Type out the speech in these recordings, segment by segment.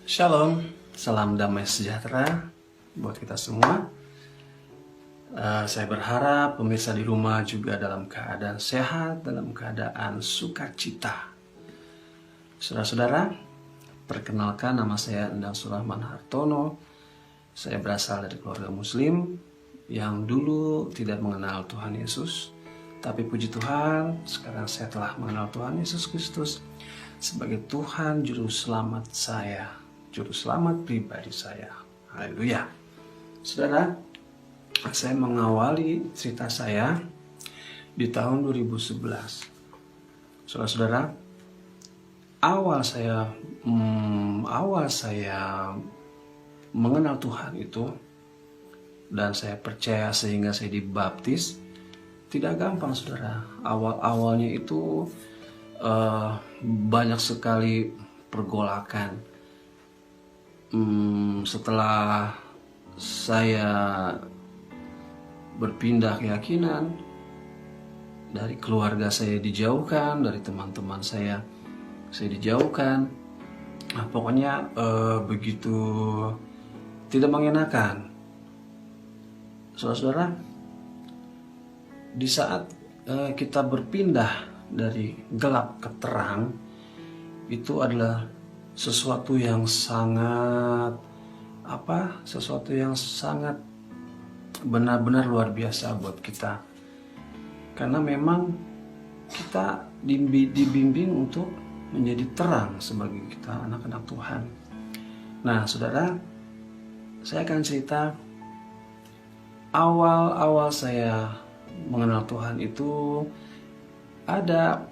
Shalom, salam damai sejahtera buat kita semua. Saya berharap pemirsa di rumah juga dalam keadaan sehat, dalam keadaan sukacita. Saudara-saudara, perkenalkan, nama saya Endang Surahman Hartono. Saya berasal dari keluarga Muslim yang dulu tidak mengenal Tuhan Yesus. Tapi puji Tuhan, sekarang saya telah mengenal Tuhan Yesus Kristus sebagai Tuhan Juru Selamat saya, Juru Selamat pribadi saya. Haleluya. Saudara, saya mengawali cerita saya di tahun 2011. Saudara-saudara, awal saya mengenal Tuhan itu dan saya percaya sehingga saya dibaptis, tidak gampang, saudara. Awal-awalnya itu banyak sekali pergolakan. Setelah saya berpindah keyakinan, dari keluarga saya dijauhkan, dari teman-teman saya dijauhkan. Nah, pokoknya begitu tidak mengenakan. Saudara-saudara, di saat kita berpindah dari gelap ke terang, itu adalah sesuatu yang sangat benar-benar luar biasa buat kita. Karena memang kita dibimbing untuk menjadi terang sebagai kita anak-anak Tuhan. Nah, saudara, saya akan cerita awal saya mengenal Tuhan itu ada.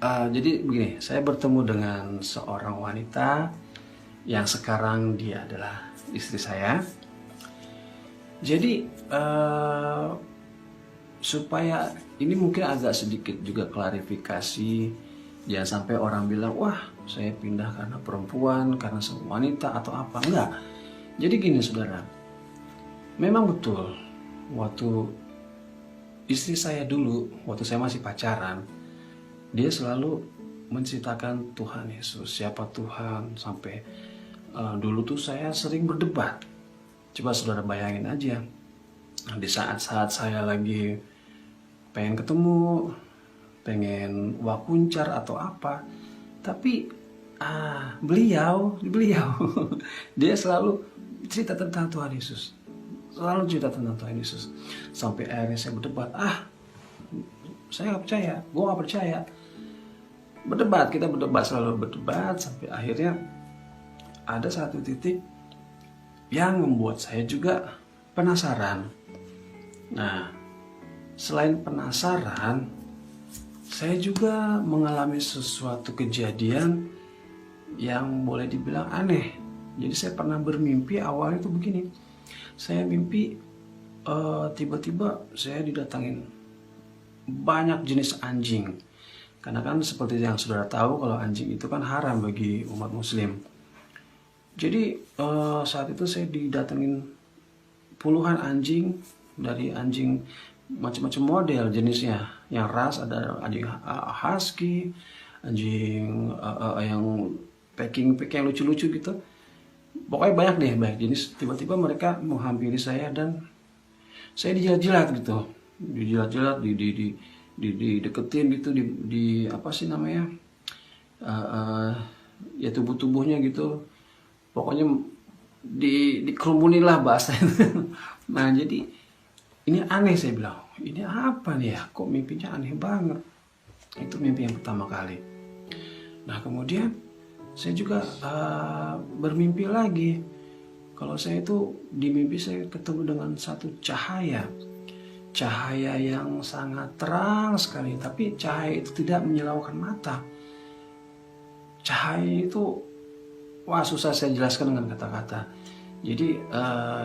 Jadi begini, saya bertemu dengan seorang wanita yang sekarang dia adalah istri saya. Jadi supaya ini mungkin agak sedikit juga klarifikasi, jangan sampai orang bilang, wah saya pindah karena perempuan, karena wanita atau apa. Enggak. Jadi gini, saudara, memang betul waktu istri saya dulu, waktu saya masih pacaran, dia selalu menceritakan Tuhan Yesus, siapa Tuhan, sampai dulu tuh saya sering berdebat. Coba saudara bayangin aja, di saat-saat saya lagi pengen ketemu, pengen wakuncar atau apa, tapi beliau dia selalu cerita tentang Tuhan Yesus. Selalu cerita tentang Tuhan Yesus. Sampai akhirnya saya berdebat. Saya nggak percaya. Gue nggak percaya. Kita berdebat, selalu berdebat. Sampai akhirnya ada satu titik yang membuat saya juga penasaran. Nah, selain penasaran, saya juga mengalami sesuatu kejadian yang boleh dibilang aneh. Jadi saya pernah bermimpi, awalnya itu begini. Saya mimpi tiba-tiba saya didatangin banyak jenis anjing. Karena kan seperti yang saudara tahu, kalau anjing itu kan haram bagi umat muslim. Jadi saat itu saya didatengin puluhan anjing, dari anjing macam-macam model jenisnya. Yang ras ada anjing husky, anjing yang packing yang lucu-lucu gitu. Pokoknya banyak jenis. Tiba-tiba mereka menghampiri saya dan saya dijilat-jilat gitu, dideketin gitu, di apa sih namanya, ya tubuhnya gitu. Pokoknya dikerumunin lah bahasa itu. Nah, jadi ini aneh, saya bilang, ini apa nih ya? Kok mimpinya aneh banget? Itu mimpi yang pertama kali. Nah, kemudian saya juga bermimpi lagi. Kalau saya itu di mimpi saya ketemu dengan satu cahaya yang sangat terang sekali, tapi cahaya itu tidak menyilaukan mata. Cahaya itu, wah, susah saya jelaskan dengan kata-kata. Jadi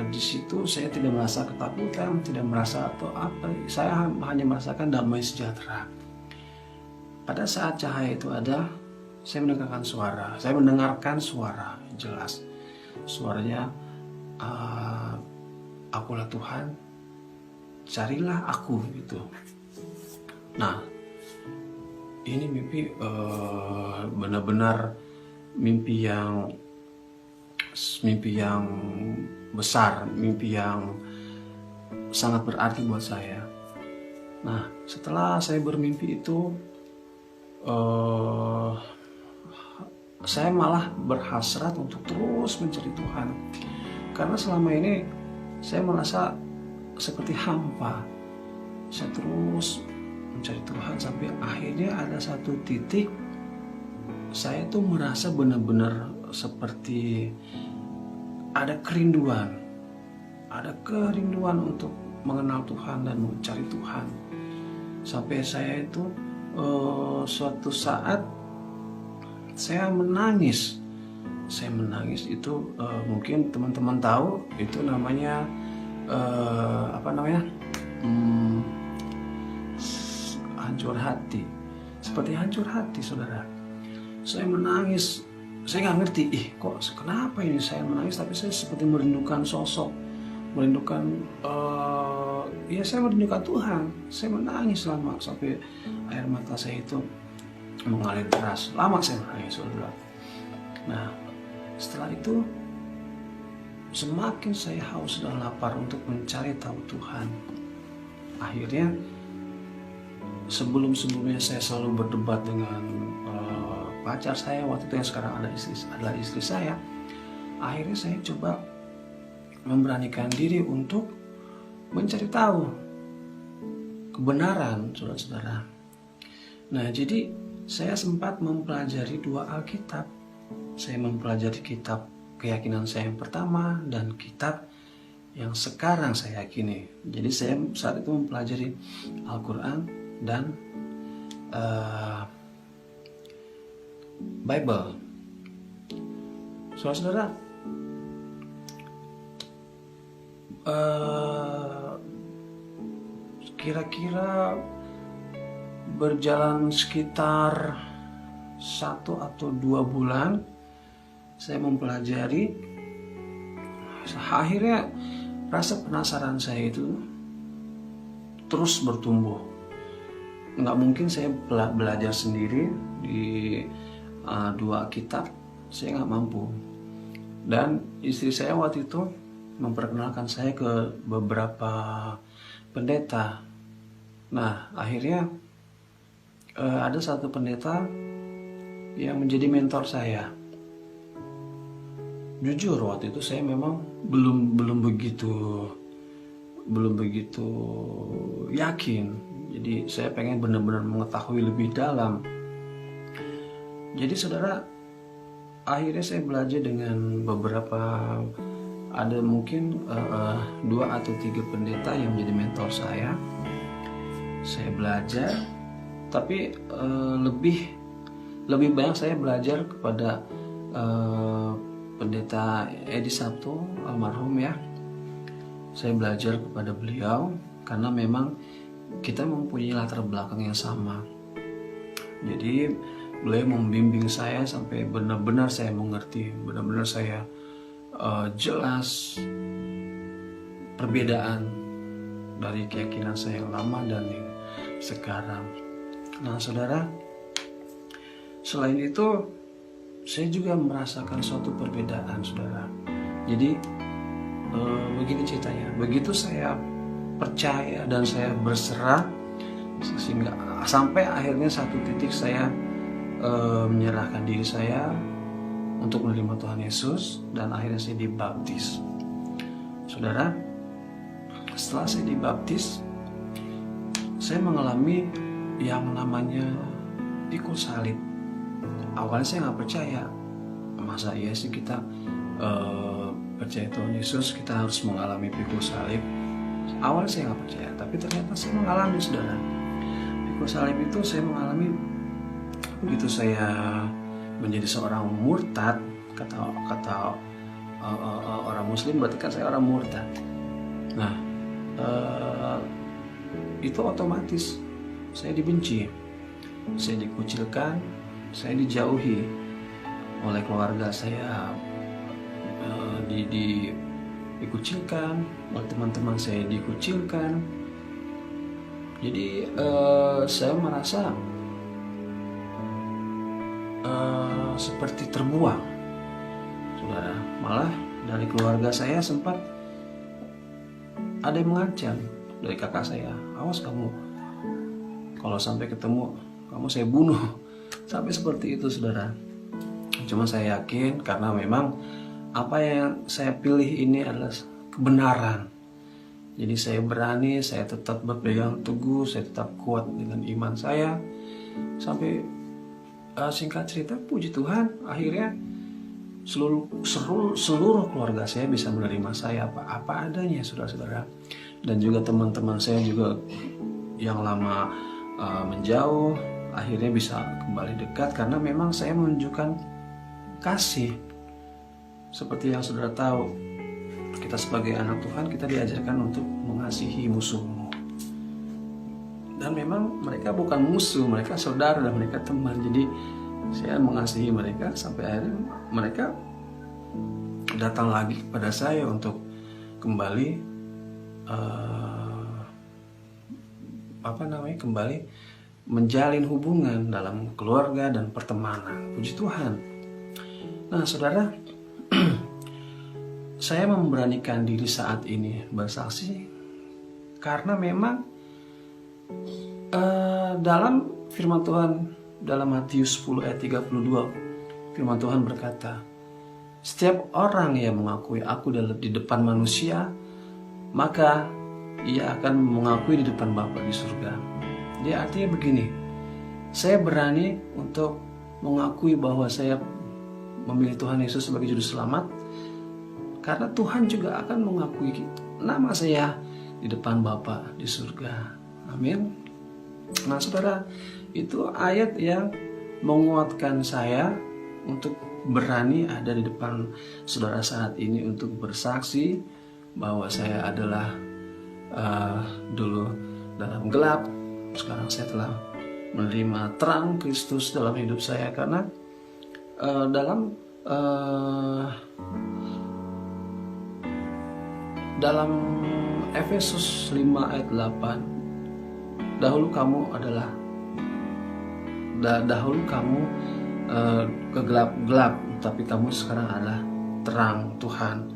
di situ saya tidak merasa ketakutan, tidak merasa atau apa. Saya hanya merasakan damai sejahtera. Pada saat cahaya itu ada, saya mendengarkan suara jelas. Suaranya, akulah Tuhan, carilah aku, gitu. Nah, ini mimpi benar-benar mimpi yang mimpi yang besar, mimpi yang sangat berarti buat saya. Nah, setelah saya bermimpi itu, saya malah berhasrat untuk terus mencari Tuhan. Karena selama ini saya merasa seperti hampa. Saya terus mencari Tuhan sampai akhirnya ada satu titik saya tuh merasa benar-benar seperti ada kerinduan untuk mengenal Tuhan dan mencari Tuhan. Sampai saya itu suatu saat saya menangis itu, mungkin teman-teman tahu itu namanya hancur hati. Seperti hancur hati, saudara. Saya menangis, saya nggak ngerti, kok kenapa ini saya menangis, tapi saya seperti merindukan sosok, saya merindukan Tuhan. Saya menangis lama sampai air mata saya itu mengalir deras. Lama saya menangis, saudara. Nah, setelah itu semakin saya haus dan lapar untuk mencari tahu Tuhan. Akhirnya sebelumnya saya selalu berdebat dengan pacar saya waktu itu yang sekarang adalah istri saya. Akhirnya saya coba memberanikan diri untuk mencari tahu kebenaran, saudara-saudara. Nah, jadi saya sempat mempelajari 2 Alkitab. Saya mempelajari kitab keyakinan saya yang pertama dan kitab yang sekarang saya yakini. Jadi saya saat itu mempelajari Al-Quran dan Bible. Saudara-saudara, kira-kira berjalan sekitar 1 atau 2 bulan saya mempelajari. Akhirnya rasa penasaran saya itu terus bertumbuh. Nggak mungkin saya belajar sendiri di 2 kitab, saya nggak mampu. Dan istri saya waktu itu memperkenalkan saya ke beberapa pendeta. Nah, akhirnya ada satu pendeta yang menjadi mentor saya. Jujur waktu itu saya memang belum begitu yakin. Jadi saya pengen benar-benar mengetahui lebih dalam. Jadi saudara, akhirnya saya belajar dengan beberapa, ada mungkin 2 atau 3 pendeta yang menjadi mentor saya. Saya belajar, tapi lebih banyak saya belajar kepada pendeta Edi Sabto almarhum ya. Saya belajar kepada beliau karena memang kita mempunyai latar belakang yang sama. Jadi beliau membimbing saya sampai benar-benar saya mengerti, benar-benar saya jelas perbedaan dari keyakinan saya yang lama dan yang sekarang. Nah, saudara, selain itu saya juga merasakan suatu perbedaan, saudara. Jadi begini ceritanya, begitu saya percaya dan saya berserah, sehingga sampai akhirnya satu titik saya menyerahkan diri saya untuk menerima Tuhan Yesus dan akhirnya saya dibaptis. Saudara, setelah saya dibaptis, saya mengalami yang namanya pikul salib. Awalnya saya nggak percaya, masa iya sih kita percaya Tuhan Yesus kita harus mengalami pikul salib. Awalnya saya nggak percaya, tapi ternyata saya mengalami, saudara. Pikul salib itu saya mengalami begitu saya menjadi seorang murtad, kata orang Muslim, berarti kan saya orang murtad. Nah, itu otomatis saya dibenci, saya dikucilkan, saya dijauhi oleh keluarga saya, dikucilkan oleh teman-teman saya, dikucilkan. Jadi saya merasa seperti terbuang. saudara. Malah dari keluarga saya sempat ada yang mengancam dari kakak saya, awas kamu, kalau sampai ketemu kamu saya bunuh. Sampai seperti itu saudara. Cuma saya yakin karena memang apa yang saya pilih ini adalah kebenaran. Jadi saya berani, saya tetap berpegang teguh, saya tetap kuat dengan iman saya. Sampai singkat cerita, puji Tuhan, akhirnya seluruh keluarga saya bisa menerima saya apa adanya, saudara-saudara. Dan juga teman-teman saya juga yang lama menjauh, akhirnya bisa kembali dekat karena memang saya menunjukkan kasih. Seperti yang saudara tahu, kita sebagai anak Tuhan, kita diajarkan untuk mengasihi musuhmu. Dan memang mereka bukan musuh, mereka saudara dan mereka teman. Jadi saya mengasihi mereka sampai akhirnya mereka datang lagi kepada saya untuk kembali kembali menjalin hubungan dalam keluarga dan pertemanan. Puji Tuhan. Nah, saudara, saya memberanikan diri saat ini bersaksi karena memang dalam firman Tuhan dalam Matius 10 ayat 32, firman Tuhan berkata, setiap orang yang mengakui aku di depan manusia, maka ia akan mengakui di depan Bapa di surga. Dia artinya begini, saya berani untuk mengakui bahwa saya memilih Tuhan Yesus sebagai juru selamat, karena Tuhan juga akan mengakui nama saya di depan Bapa di surga. Amin. Nah, saudara, itu ayat yang menguatkan saya untuk berani ada di depan saudara saat ini untuk bersaksi bahwa saya adalah dulu dalam gelap, sekarang saya telah menerima terang Kristus dalam hidup saya. Karena dalam Efesus 5 ayat 8, dahulu kamu kegelap-gelap, tapi kamu sekarang adalah terang Tuhan,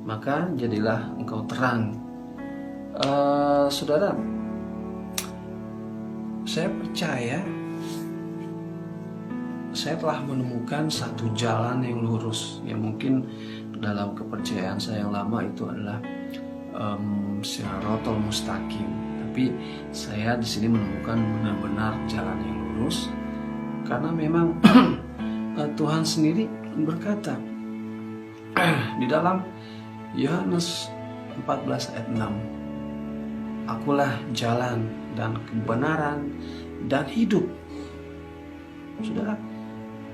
maka jadilah engkau terang. Saudara, saya percaya saya telah menemukan satu jalan yang lurus, yang mungkin dalam kepercayaan saya yang lama itu adalah Siratal Mustaqim. Tapi saya di sini menemukan benar-benar jalan yang lurus karena memang Tuhan sendiri berkata di dalam Yohanes 14 ayat 6, Akulah jalan dan kebenaran dan hidup. Saudara,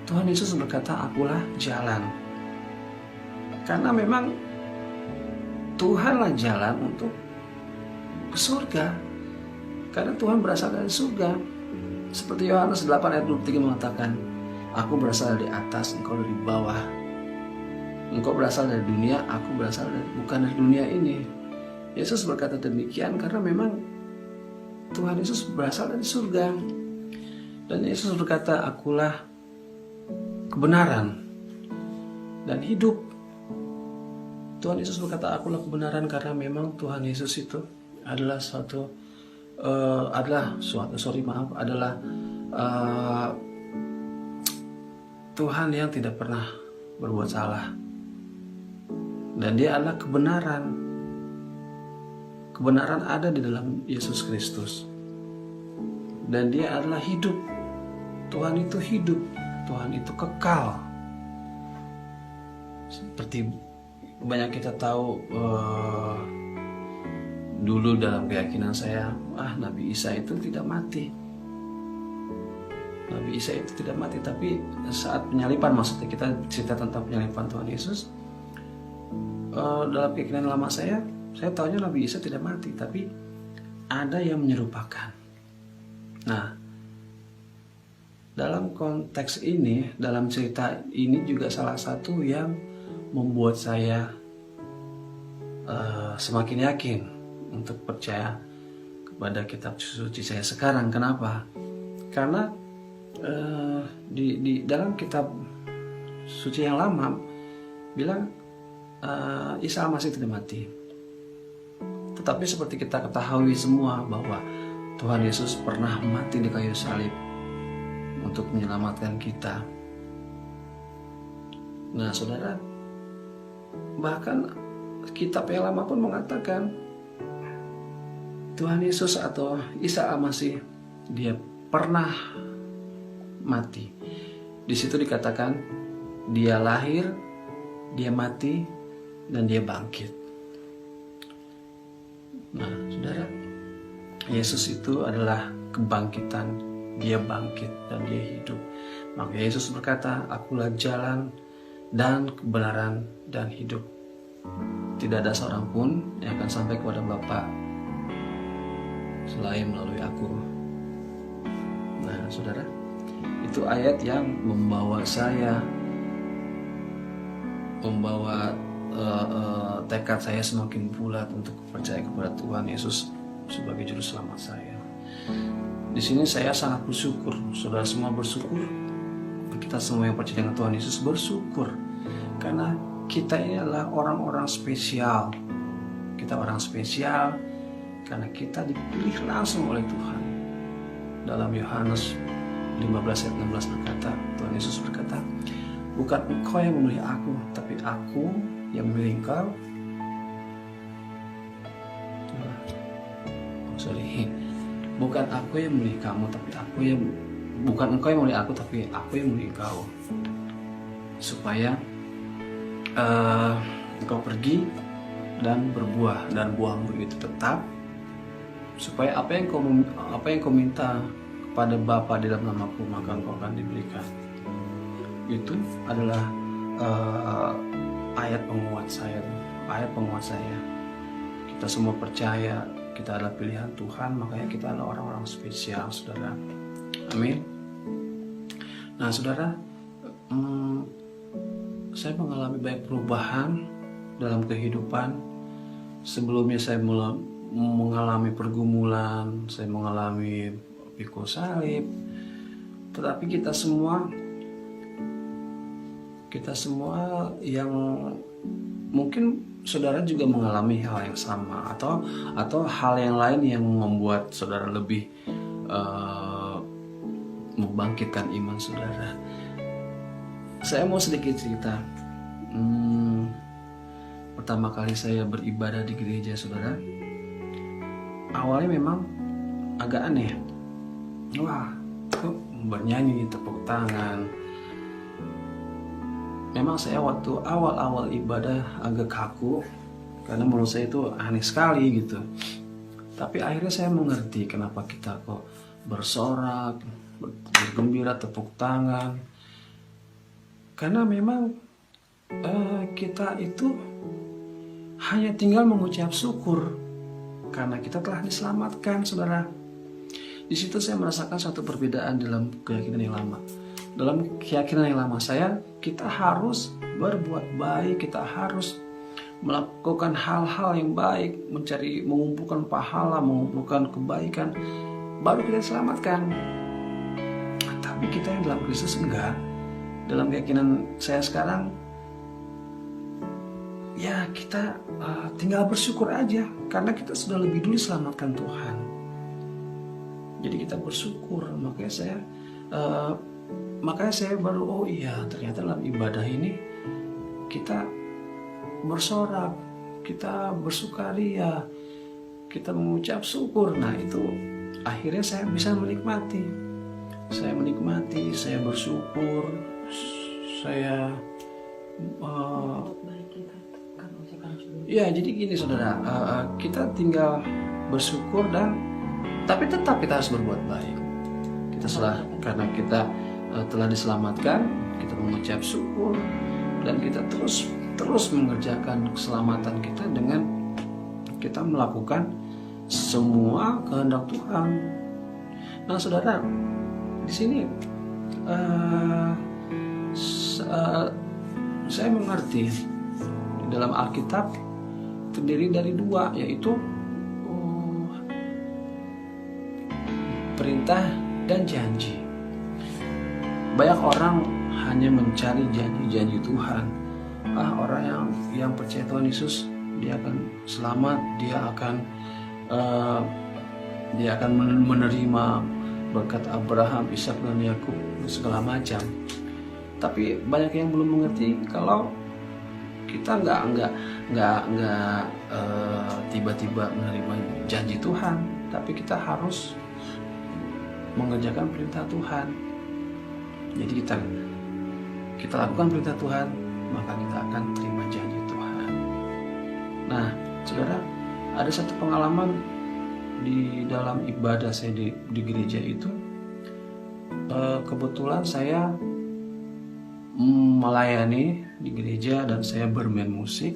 Tuhan Yesus berkata akulah jalan. Karena memang Tuhanlah jalan untuk ke surga. Karena Tuhan berasal dari surga. Seperti Yohanes 8 ayat 23 mengatakan, Aku berasal dari atas, engkau dari bawah. Engkau berasal dari dunia, aku bukan dari dunia ini. Yesus berkata demikian karena memang Tuhan Yesus berasal dari surga. Dan Yesus berkata, akulah kebenaran dan hidup. Tuhan Yesus berkata, akulah kebenaran karena memang Tuhan Yesus itu adalah Tuhan yang tidak pernah berbuat salah. Dan dia adalah kebenaran. Kebenaran ada di dalam Yesus Kristus. Dan dia adalah hidup. Tuhan itu hidup. Tuhan itu kekal. Seperti banyak kita tahu dulu dalam keyakinan saya, Nabi Isa itu tidak mati. Nabi Isa itu tidak mati, tapi saat penyalipan, maksudnya kita cerita tentang penyalipan Tuhan Yesus, dalam keyakinan lama saya tahunya Nabi Isa tidak mati, tapi ada yang menyerupakan. Nah, dalam konteks ini, dalam cerita ini juga salah satu yang membuat saya semakin yakin untuk percaya kepada kitab suci saya sekarang. Kenapa? Karena di dalam kitab suci yang lama bilang Isa Al-Masih tidak mati. Tetapi seperti kita ketahui semua bahwa Tuhan Yesus pernah mati di kayu salib untuk menyelamatkan kita. Nah saudara, bahkan kitab yang lama pun mengatakan Tuhan Yesus atau Isa Al-Masih dia pernah mati. Di situ dikatakan dia lahir, dia mati, dan dia bangkit. Nah saudara, Yesus itu adalah kebangkitan. Dia bangkit dan dia hidup. Maka Yesus berkata, akulah jalan dan kebenaran dan hidup. Tidak ada seorang pun yang akan sampai kepada Bapa selain melalui aku. Nah saudara, itu ayat yang membawa saya, membawa tekad saya semakin bulat untuk percaya kepada Tuhan Yesus sebagai juru selamat saya. Di sini saya sangat bersyukur, saudara semua bersyukur, kita semua yang percaya dengan Tuhan Yesus bersyukur, karena kita ini adalah orang-orang spesial. Kita orang spesial karena kita dipilih langsung oleh Tuhan. Dalam Yohanes 15 ayat 16 berkata, Tuhan Yesus berkata, bukan engkau yang memilih aku, tapi aku yang memilih engkau. Bukan aku yang memilih kamu, tapi bukan engkau yang memilih aku, tapi aku yang memilih engkau. Supaya engkau pergi dan berbuah, dan buahmu itu tetap, supaya apa yang kau minta kepada Bapa di dalam namaku, maka engkau akan diberikan. Itu adalah ayat penguat saya. Kita semua percaya kita adalah pilihan Tuhan, makanya kita adalah orang-orang spesial, saudara. Amin. Nah saudara, saya mengalami banyak perubahan dalam kehidupan. Sebelumnya saya mengalami pergumulan, saya mengalami pikul salib. Tetapi kita semua yang mungkin saudara juga mengalami hal yang sama, atau hal yang lain yang membuat saudara lebih membangkitkan iman saudara. Saya mau sedikit cerita. Pertama kali saya beribadah di gereja, saudara, awalnya memang agak aneh. Wah, bernyanyi, tepuk tangan. Memang saya waktu awal-awal ibadah agak kaku, karena menurut saya itu aneh sekali gitu. Tapi akhirnya saya mengerti kenapa kita kok bersorak, bergembira, tepuk tangan. Karena memang kita itu hanya tinggal mengucap syukur karena kita telah diselamatkan, saudara. Di situ saya merasakan satu perbedaan dalam keyakinan yang lama. Dalam keyakinan yang lama kita harus berbuat baik, kita harus melakukan hal-hal yang baik, mengumpulkan pahala, mengumpulkan kebaikan, baru kita diselamatkan. Tapi kita yang dalam Kristus enggak. Dalam keyakinan saya sekarang, ya kita tinggal bersyukur aja, karena kita sudah lebih dulu diselamatkan Tuhan. Jadi kita bersyukur, makanya saya baru, oh iya, ternyata dalam ibadah ini kita bersorak, kita bersukaria, kita mengucap syukur. Nah itu akhirnya saya bisa menikmati, saya bersyukur, saya ya jadi gini saudara, kita tinggal bersyukur tapi tetap kita harus berbuat baik. Karena kita telah diselamatkan, kita mengucap syukur, dan kita terus mengerjakan keselamatan kita dengan kita melakukan semua kehendak Tuhan. Nah saudara, di sini saya mengerti dalam Alkitab terdiri dari dua, yaitu perintah dan janji. Banyak orang hanya mencari janji-janji Tuhan, orang yang percaya Tuhan Yesus dia akan selamat, dia akan menerima berkat Abraham, Ishak dan Yakub segala macam. Tapi banyak yang belum mengerti kalau kita nggak tiba-tiba menerima janji Tuhan, tapi kita harus mengerjakan perintah Tuhan. Jadi kita lakukan perintah Tuhan, maka kita akan terima janji Tuhan. Nah, saudara, ada satu pengalaman di dalam ibadah saya di gereja itu. Kebetulan saya melayani di gereja dan saya bermain musik,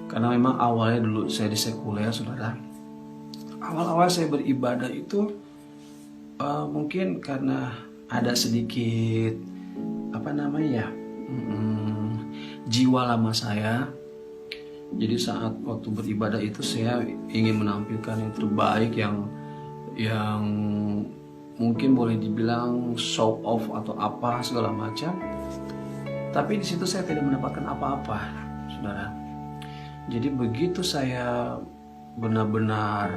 karena memang awalnya dulu saya di sekuler, saudara. Awal-awal saya beribadah itu mungkin karena ada sedikit jiwa lama saya. Jadi saat waktu beribadah itu saya ingin menampilkan yang terbaik, yang mungkin boleh dibilang show off atau apa segala macam. Tapi di situ saya tidak mendapatkan apa-apa, saudara. Jadi begitu saya benar-benar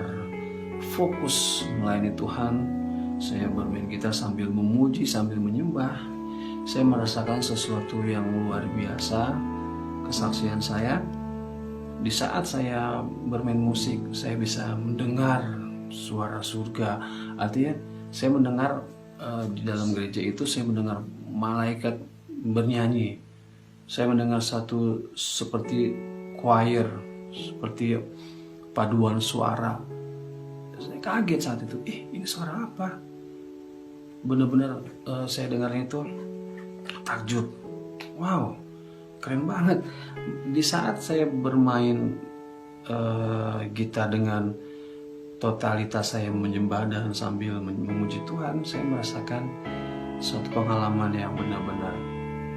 fokus melayani Tuhan, saya bermain gitar sambil memuji, sambil menyembah, saya merasakan sesuatu yang luar biasa. Kesaksian saya, di saat saya bermain musik, saya bisa mendengar suara surga. Artinya saya mendengar di dalam gereja itu, saya mendengar malaikat bernyanyi. Saya mendengar satu seperti choir, seperti paduan suara. Saya kaget saat itu, ini suara apa? Benar-benar saya dengarnya itu takjub. Wow, keren banget. Di saat saya bermain gitar dengan totalitas saya menyembah dan sambil memuji Tuhan, saya merasakan suatu pengalaman yang benar-benar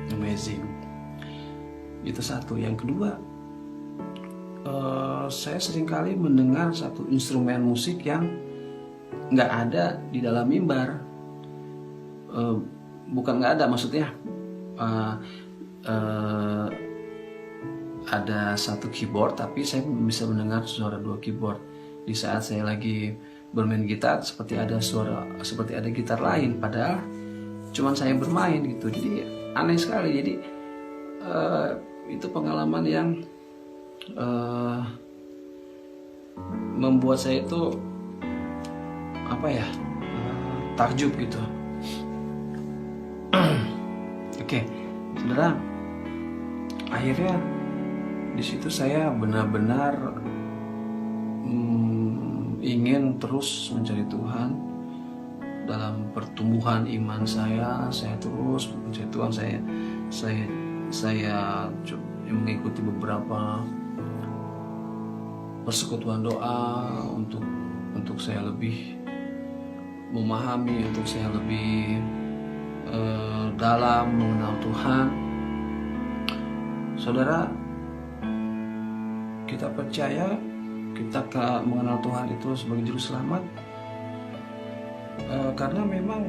amazing. Itu satu. Yang kedua, saya seringkali mendengar satu instrumen musik yang nggak ada di dalam mimbar. Bukan nggak ada, maksudnya ada satu keyboard, tapi saya bisa mendengar suara 2 keyboard. Di saat saya lagi bermain gitar, seperti ada gitar lain, padahal cuman saya bermain gitu. Jadi aneh sekali. Jadi itu pengalaman yang membuat saya itu takjub gitu. Oke, saudara, akhirnya di situ saya benar-benar ingin terus mencari Tuhan. Dalam pertumbuhan iman saya terus mencari Tuhan. Saya mengikuti beberapa persekutuan doa untuk saya lebih memahami, untuk saya lebih dalam mengenal Tuhan. Saudara, kita percaya kita mengenal Tuhan itu sebagai juru selamat, karena memang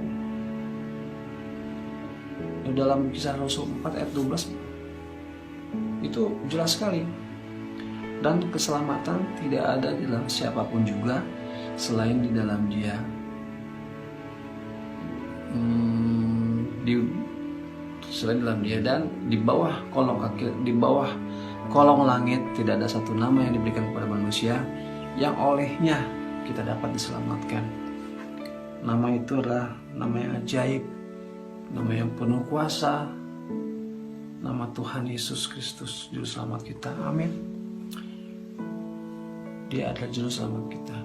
dalam Kisah Rasul 4 ayat 12 itu jelas sekali. Dan keselamatan tidak ada di dalam siapapun juga selain di dalam Dia. Selain dalam Dia, dan di bawah kolong langit tidak ada satu nama yang diberikan kepada manusia yang olehnya kita dapat diselamatkan. Nama itu adalah nama yang ajaib, nama yang penuh kuasa, nama Tuhan Yesus Kristus, Juru Selamat kita. Amin. Dia adalah Juru Selamat kita.